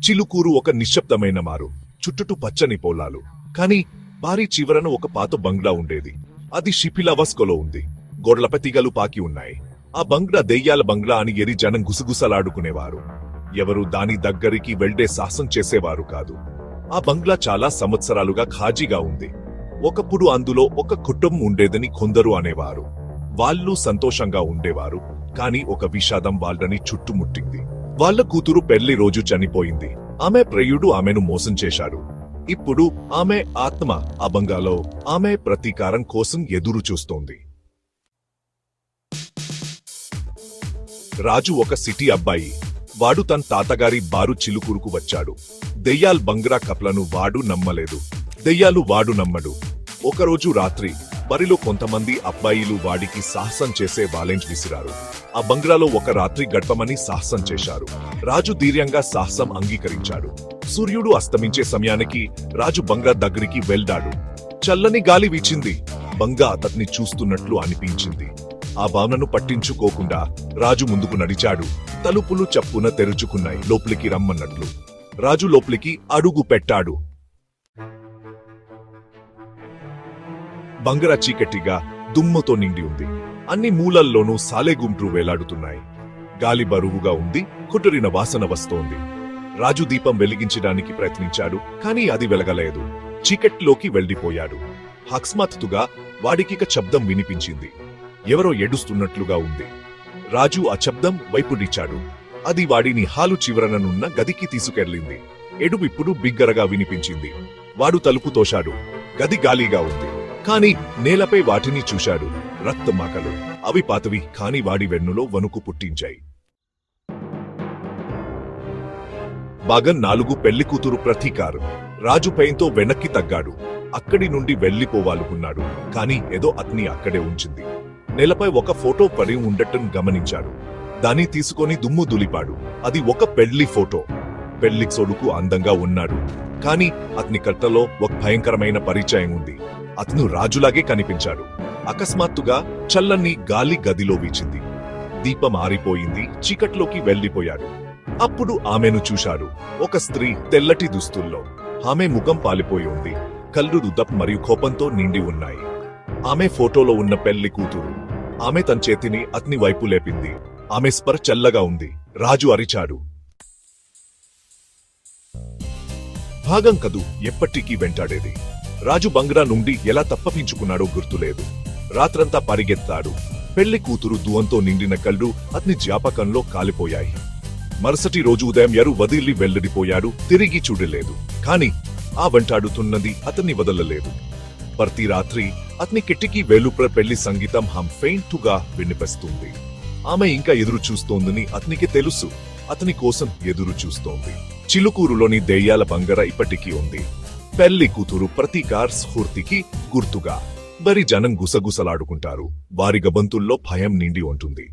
చిలుకూరు ఒక నిశ్శబ్దమైన మారు. చుట్టూ పచ్చని పొలాలు. కాని భారీ చివరన ఒక పాత బంగ్లా ఉండేది. అది శిథిలావస్థలో ఉంది. గోడలపై తీగలు పాకి ఉన్నాయి. ఆ బంగ్లా దెయ్యాల బంగ్లా అని ఎరి జనం గుసగుసలాడుకునేవారు. ఎవరు దాని దగ్గరికి వెళ్లే సాహసం చేసేవారు కాదు. ఆ బంగ్లా చాలా సంవత్సరాలుగా ఖాళీగా ఉంది. ఒకప్పుడు అందులో ఒక కుటుంబం ఉండేదని కొందరు అనేవారు. వాళ్ళు సంతోషంగా ఉండేవారు. కాని ఒక విషాదం వాళ్ళని చుట్టుముట్టింది. వాళ్ళ కూతురు పెళ్లి రోజు చనిపోయింది. ఆమె ప్రియుడు ఆమెను మోసం చేశాడు. ఇప్పుడు ఆమె ఆత్మ ఆ బంగ్లాలో ఆమె ప్రతీకారం కోసం ఎదురు చూస్తోంది. రాజు ఒక సిటీ అబ్బాయి. వాడు తన తాతగారి బారు చిలుకూరుకు వచ్చాడు. దెయ్యాల్ బంగ్లా కప్లను వాడు నమ్మలేదు. దెయ్యాలు వాడు నమ్మడు. ఒకరోజు రాత్రి బరిలో కొంతమంది అబ్బాయిలు వాడికి సాహసం చేసే ఛాలెంజ్ విసిరారు. ఆ బంగ్లాలో ఒక రాత్రి గడపమని సాహసం చేశారు. రాజు ధైర్యంగా సాహసం అంగీకరించాడు. సూర్యుడు అస్తమించే సమయానికి రాజు బంగ్లా దగ్గరికి వెళ్లాడు. చల్లని గాలి వీచింది. బంగ్లా అతన్ని చూస్తున్నట్లు అనిపించింది. ఆ భావనను పట్టించుకోకుండా రాజు ముందుకు నడిచాడు. తలుపులు చప్పున తెరుచుకున్నాయి. లోపలికి రమ్మన్నట్లు. రాజు లోపలికి అడుగు పెట్టాడు. బంగ్లా చీకటిగా దుమ్ముతో నిండి ఉంది. అన్ని మూలల్లోనూ సాలెగుంట్లు వేలాడుతున్నాయి. గాలి బరువుగా ఉంది. కుటరిన వాసన వస్తోంది. రాజు దీపం వెలిగించడానికి ప్రయత్నించాడు. కాని అది వెలగలేదు. చీకట్లోకి వెళ్లిపోయాడు. అకస్మాత్తుగా వాడికిక శబ్దం వినిపించింది. ఎవరో ఏడుస్తున్నట్లుగా ఉంది. రాజు ఆ శబ్దం వైపుడిచాడు. అది వాడిని హాలు చివరననున్న గదికి తీసుకెళ్లింది. ఏడుపు ఇప్పుడు బిగ్గరగా వినిపించింది. వాడు తలుపు తోశాడు. గది గాలిగా ఉంది. కాని నేలపై వాటిని చూశాడు. రక్తమాకలు. అవి పాతవి. కాని వాడి వెన్నులో వణుకు పుట్టించాయి. భాగం 4 పెళ్లి కూతురు ప్రతీకారం. రాజు భయంతో వెనక్కి తగ్గాడు. అక్కడి నుండి వెళ్లిపోవాలనుకున్నాడు. కాని ఏదో అతన్ని అక్కడే ఉంచింది. నేలపై ఒక ఫోటో పడి ఉండటం గమనించాడు. దాన్ని తీసుకొని దుమ్ము దులిపాడు. అది ఒక పెళ్లి ఫోటో. పెళ్లి కొడుకు అందంగా ఉన్నాడు. కాని అతని కట్టలో ఒక భయంకరమైన పరిచయం ఉంది. అతను రాజులాగే కనిపించాడు. అకస్మాత్తుగా చల్లని గాలి గదిలో వీచింది. దీపం ఆరిపోయింది. చీకట్లోకి వెళ్లిపోయాడు. అప్పుడు ఆమెను చూశాడు. ఒక స్త్రీ తెల్లటి దుస్తుల్లో. ఆమె ముఖం పాలిపోయి ఉంది. కళ్ళు రుదప్ మరియు కోపంతో నిండి ఉన్నాయి. ఆమె ఫోటోలో ఉన్న పెళ్లి కూతురు. ఆమె తన చేతిని అతని వైపు లేపింది. ఆమె స్పర్ చల్లగా ఉంది. రాజు అరిచాడు. భాగం కదు ఎప్పటికీ వెంటాడేది. రాజు బంగ్లా నుండి ఎలా తప్పించుకున్నాడో గుర్తులేదు. రాత్రంతా పరిగెత్తాడు. పెళ్లి కూతురు దువంతో నిండిన కళ్ళు అతని జ్ఞాపకంలో కాలిపోయాయి. మరుసటి రోజు ఉదయం ఎరు వదిలి వెళ్లిపోయాడు. తిరిగి చూడలేదు. కాని ఆ వెంటాడుతున్నది అతన్ని వదలలేదు. ప్రతి రాత్రి అతని కిటికీ వెలుపల పెళ్లి సంగీతం హమ్ ఫెయింటుగా వినిపిస్తుంది. ఆమె ఇంకా ఎదురు చూస్తోందని అతనికి తెలుసు. అతని కోసం ఎదురు చూస్తోంది. చిలుకూరులోని దెయ్యాల బంగ్లా ఇప్పటికీ ఉంది. పెళ్లి కూతురు ప్రతీకార స్ఫూర్తికి గుర్తుగా. బరి జనం గుసగుసలాడుకుంటారు. వారి గబంతుల్లో భయం నిండి ఉంటుంది.